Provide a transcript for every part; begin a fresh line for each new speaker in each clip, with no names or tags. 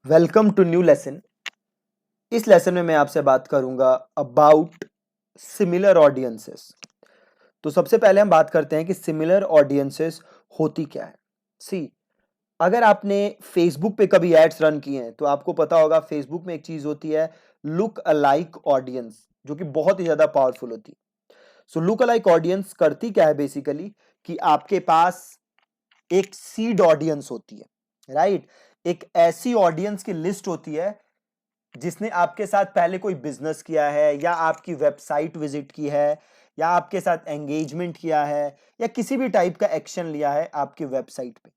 Welcome to new lesson. इस lesson में मैं आपसे बात करूंगा अबाउट सिमिलर ऑडियंसेस। तो सबसे पहले हम बात करते हैं कि सिमिलर ऑडियंसेस होती क्या है। सी, अगर आपने फेसबुक पे कभी एड्स रन किए हैं तो आपको पता होगा फेसबुक में एक चीज होती है लुक अलाइक ऑडियंस, जो कि बहुत ही ज्यादा पावरफुल होती है। सो लुक अलाइक ऑडियंस करती क्या है बेसिकली कि आपके पास एक सीड ऑडियंस होती है, राइट। एक ऐसी ऑडियंस की लिस्ट होती है जिसने आपके साथ पहले कोई बिजनेस किया है या आपकी वेबसाइट विजिट की है या आपके साथ एंगेजमेंट किया है या किसी भी टाइप का एक्शन लिया है आपकी वेबसाइट पे।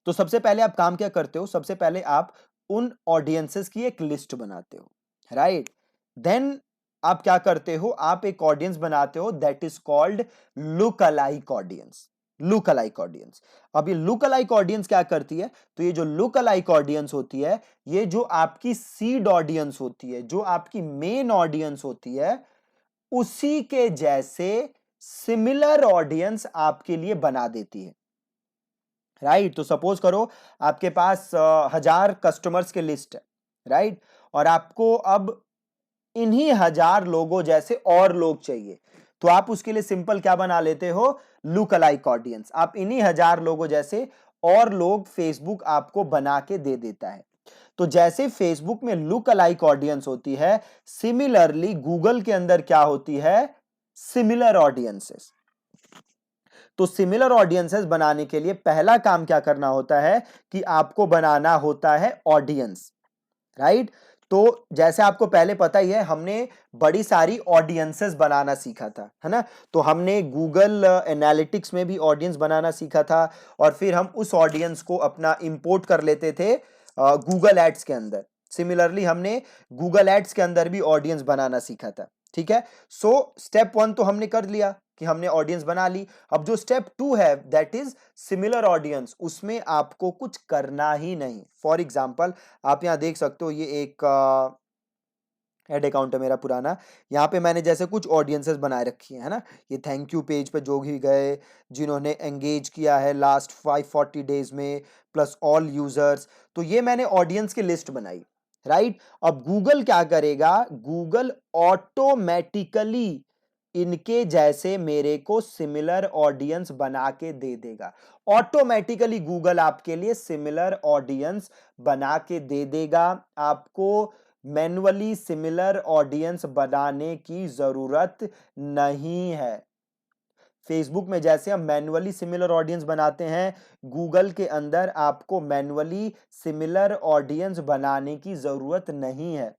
तो सबसे पहले आप काम क्या करते हो, सबसे पहले आप उन ऑडियंसेस की एक लिस्ट बनाते हो, राइट। देन आप क्या करते हो, आप एक ऑडियंस बनाते हो that is called look alike audience. Look alike audience. अब ये लुक अलाइक ऑडियंस क्या करती है, तो ये जो लुक अलाइक ऑडियंस होती है, ये जो आपकी सीड ऑडियंस होती है, जो आपकी मेन ऑडियंस होती है, उसी के जैसे सिमिलर ऑडियंस आपके लिए बना देती है, राइट। तो सपोज करो आपके पास 1000 कस्टमर्स के लिस्ट है, राइट। और आपको अब इन्हीं 1000 लोगों जैसे और लोग चाहिए, तो आप उसके लिए सिंपल क्या बना लेते हो, लुक अलाइक ऑडियंस। आप इन्हीं 1000 लोगों जैसे और लोग फेसबुक आपको बना के दे देता है। तो जैसे फेसबुक में लुक अलाइक ऑडियंस होती है, सिमिलरली गूगल के अंदर क्या होती है, सिमिलर ऑडियंसेस। तो सिमिलर ऑडियंसेस बनाने के लिए पहला काम क्या करना होता है कि आपको बनाना होता है ऑडियंस, राइट। तो जैसे आपको पहले पता ही है, हमने बड़ी सारी ऑडियंसेस बनाना सीखा था, है ना। तो हमने गूगल एनालिटिक्स में भी ऑडियंस बनाना सीखा था और फिर हम उस ऑडियंस को अपना इंपोर्ट कर लेते थे गूगल एड्स के अंदर। सिमिलरली हमने गूगल एड्स के अंदर भी ऑडियंस बनाना सीखा था, ठीक है। सो स्टेप 1 तो हमने कर लिया कि हमने ऑडियंस बना ली। अब जो स्टेप 2 है दैट इज सिमिलर ऑडियंस, उसमें आपको कुछ करना ही नहीं। फॉर एग्जाम्पल आप यहां देख सकते हो, ये एक एड अकाउंट है मेरा पुराना। यहाँ पे मैंने जैसे कुछ ऑडियंसेस बनाए रखी है ना। ये थैंक यू पेज पे जो भी गए, जिन्होंने एंगेज किया है लास्ट 540 डेज में, प्लस ऑल यूजर्स, तो ये मैंने ऑडियंस की लिस्ट बनाई, राइट। अब गूगल क्या करेगा, गूगल ऑटोमेटिकली इनके जैसे मेरे को सिमिलर ऑडियंस बना के दे देगा। ऑटोमेटिकली गूगल आपके लिए सिमिलर ऑडियंस बना के दे देगा। आपको मैन्युअली सिमिलर ऑडियंस बनाने की जरूरत नहीं है। फेसबुक में जैसे हम मैन्युअली सिमिलर ऑडियंस बनाते हैं, गूगल के अंदर आपको मैन्युअली सिमिलर ऑडियंस बनाने की जरूरत नहीं है।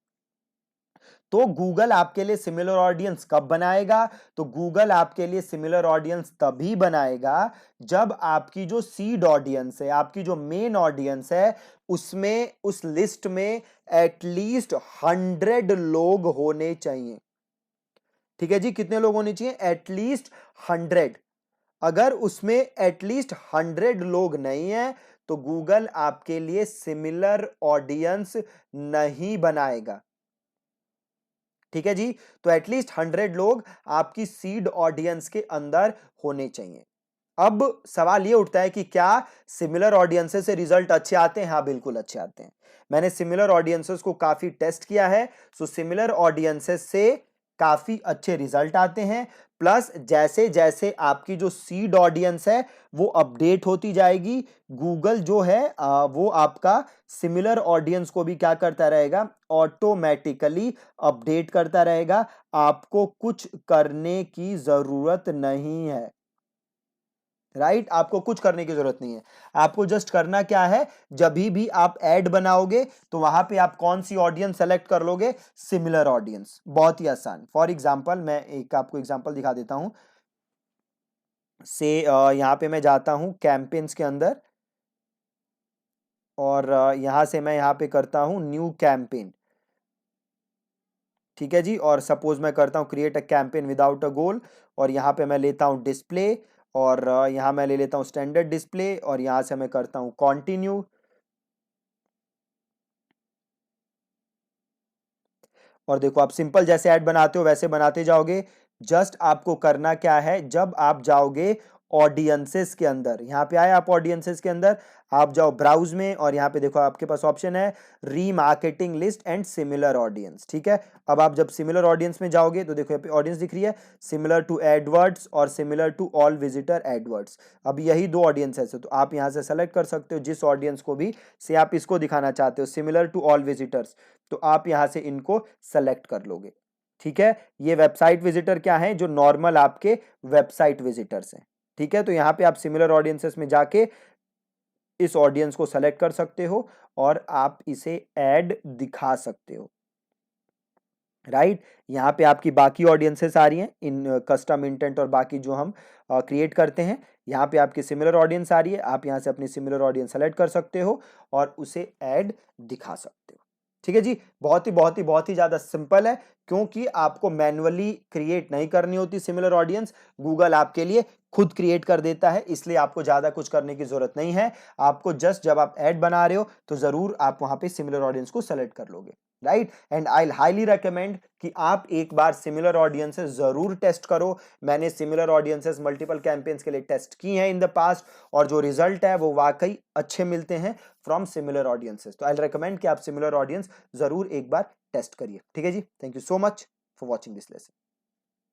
तो गूगल आपके लिए सिमिलर ऑडियंस कब बनाएगा, तो गूगल आपके लिए सिमिलर ऑडियंस तभी बनाएगा जब आपकी जो सीड ऑडियंस है, आपकी जो मेन ऑडियंस है, उसमें उस लिस्ट में एटलीस्ट 100 लोग होने चाहिए। ठीक है जी, कितने लोग होने चाहिए, एटलीस्ट 100। अगर उसमें एटलीस्ट 100 लोग नहीं है तो गूगल आपके लिए सिमिलर ऑडियंस नहीं बनाएगा। ठीक है जी। तो एटलीस्ट 100 लोग आपकी सीड ऑडियंस के अंदर होने चाहिए। अब सवाल ये उठता है कि क्या सिमिलर ऑडियंसेस से रिजल्ट अच्छे आते हैं, हाँ बिल्कुल अच्छे आते हैं। मैंने सिमिलर ऑडियंसेस को काफी टेस्ट किया है। सो सिमिलर ऑडियंसेस से काफी अच्छे रिजल्ट आते हैं। प्लस जैसे जैसे आपकी जो सीड ऑडियंस है वो अपडेट होती जाएगी, गूगल जो है वो आपका सिमिलर ऑडियंस को भी क्या करता रहेगा, ऑटोमेटिकली अपडेट करता रहेगा। आपको कुछ करने की जरूरत नहीं है, राइट। आपको कुछ करने की जरूरत नहीं है। आपको जस्ट करना क्या है, जब भी आप ऐड बनाओगे तो वहां पे आप कौन सी ऑडियंस सेलेक्ट कर लोगे, सिमिलर ऑडियंस। बहुत ही आसान। फॉर एग्जांपल मैं एक आपको एग्जांपल दिखा देता हूं। से यहां पे मैं जाता हूं कैंपेन्स के अंदर और यहां से मैं यहां पे करता हूं न्यू कैंपेन। ठीक है जी। और सपोज मैं करता हूं create a campaign without a goal, और यहां पे मैं लेता हूं डिस्प्ले, और यहां मैं ले लेता हूं स्टैंडर्ड डिस्प्ले, और यहां से मैं करता हूं कंटिन्यू। और देखो, आप सिंपल जैसे ऐड बनाते हो वैसे बनाते जाओगे। जस्ट आपको करना क्या है, जब आप जाओगे ऑडियंसेस के अंदर, यहाँ पे आए आप ऑडियंसेस के अंदर, आप जाओ ब्राउज में और यहाँ पे देखो आपके पास ऑप्शन है remarketing list and similar audience. ठीक है, अब आप जब सिमिलर ऑडियंस में जाओगे तो देखो यहाँ पे ऑडियंस दिख रही है, सिमिलर टू एडवर्ड्स और similar to all visitor AdWords. अब यही दो ऑडियंसेस है, तो आप यहाँ से सेलेक्ट कर सकते हो जिस ऑडियंस को भी से आप इसको दिखाना चाहते हो, सिमिलर टू ऑल विजिटर्स, तो आप यहाँ से इनको सेलेक्ट कर लोगे। ठीक है, ये वेबसाइट विजिटर क्या है, जो नॉर्मल आपके वेबसाइट विजिटर्स हैं। ठीक है, तो यहाँ पे आप सिमिलर ऑडियंसेस में जाके इस ऑडियंस को सेलेक्ट कर सकते हो और आप इसे ऐड दिखा सकते हो। राइट, यहाँ पे आपकी बाकी ऑडियंसेस आ रही हैं इन कस्टम इंटेंट और बाकी जो हम क्रिएट करते हैं। यहाँ पे आपकी सिमिलर ऑडियंस आ रही है, आप यहाँ से अपनी सिमिलर ऑडियंस सेलेक्ट कर सकते हो और उसे ऐड दिखा सकते हो। ठीक है जी, बहुत ही ज्यादा सिंपल है, क्योंकि आपको मैन्युअली क्रिएट नहीं करनी होती सिमिलर ऑडियंस, गूगल आपके लिए खुद क्रिएट कर देता है, इसलिए आपको ज्यादा कुछ करने की जरूरत नहीं है। आपको जस्ट जब आप ऐड बना रहे हो तो जरूर आप वहां पे सिमिलर ऑडियंस को सेलेक्ट कर लोगे। Right, and I highly recommend कि आप एक बार सिमिलर ऑडियंसेस जरूर टेस्ट करो। मैंने सिमिलर ऑडियंसेस मल्टीपल कैंपेन्स के लिए टेस्ट की हैं इन द पास्ट, और जो रिजल्ट है वो वाकई अच्छे मिलते हैं फ्रॉम सिमिलर ऑडियंसेस। तो आई रेकमेंड कि आप सिमिलर ऑडियंस जरूर एक बार टेस्ट करिए। ठीक है जी, thank you so much for watching this lesson.